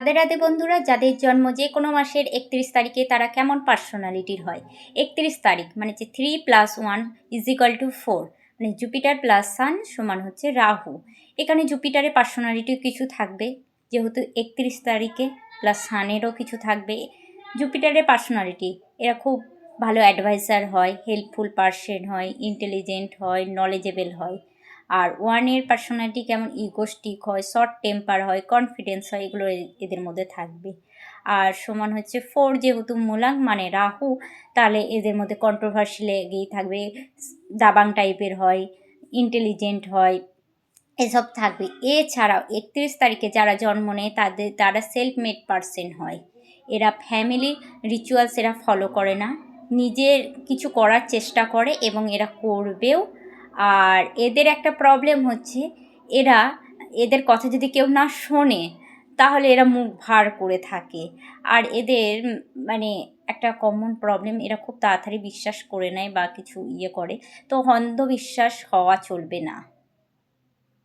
রাধে রাধে বন্ধুরা, যাদের জন্ম যে কোনো মাসের 31 তারিখে তারা কেমন পার্সোনালিটির হয়। 31 তারিখ মানে যে 3+1 = 4, মানে জুপিটার প্লাস সান সমান হচ্ছে রাহু। এখানে জুপিটারের পার্সোনালিটি কিছু থাকবে, যেহেতু 31 তারিখে, প্লাস সানেরও কিছু থাকবে। জুপিটারের পার্সোনালিটি, এরা খুব ভালো অ্যাডভাইসার হয়, হেল্পফুল পার্সন হয়, ইন্টেলিজেন্ট হয়, নলেজেবল হয়। আর ওয়ানের পার্সোনালিটি কেমন, ইগোস্টিক হয়, শর্ট টেম্পার হয়, কনফিডেন্স হয়, এগুলো এদের মধ্যে থাকবে। আর সমান হচ্ছে 4, যেহেতু মূলাং মানে রাহু, তাহলে এদের মধ্যে কন্ট্রোভার্সি লেগেই থাকবে, দাবাং টাইপের হয়, ইন্টেলিজেন্ট হয়, এসব থাকবে। এছাড়াও 31 তারিখে যারা জন্ম নেয় তারা সেলফ মেড পার্সন হয়। এরা ফ্যামিলি রিচুয়ালস এরা ফলো করে না, নিজের কিছু করার চেষ্টা করে এবং এরা করবেও। আর এদের একটা প্রবলেম হচ্ছে, এদের কথা যদি কেউ না শোনে তাহলে এরা মুখ ভার করে থাকে। আর এদের মানে একটা কমন প্রবলেম, এরা খুব তাড়াতাড়ি বিশ্বাস করে নেয় বা কিছু করে, তো অন্ধবিশ্বাস হওয়া চলবে না।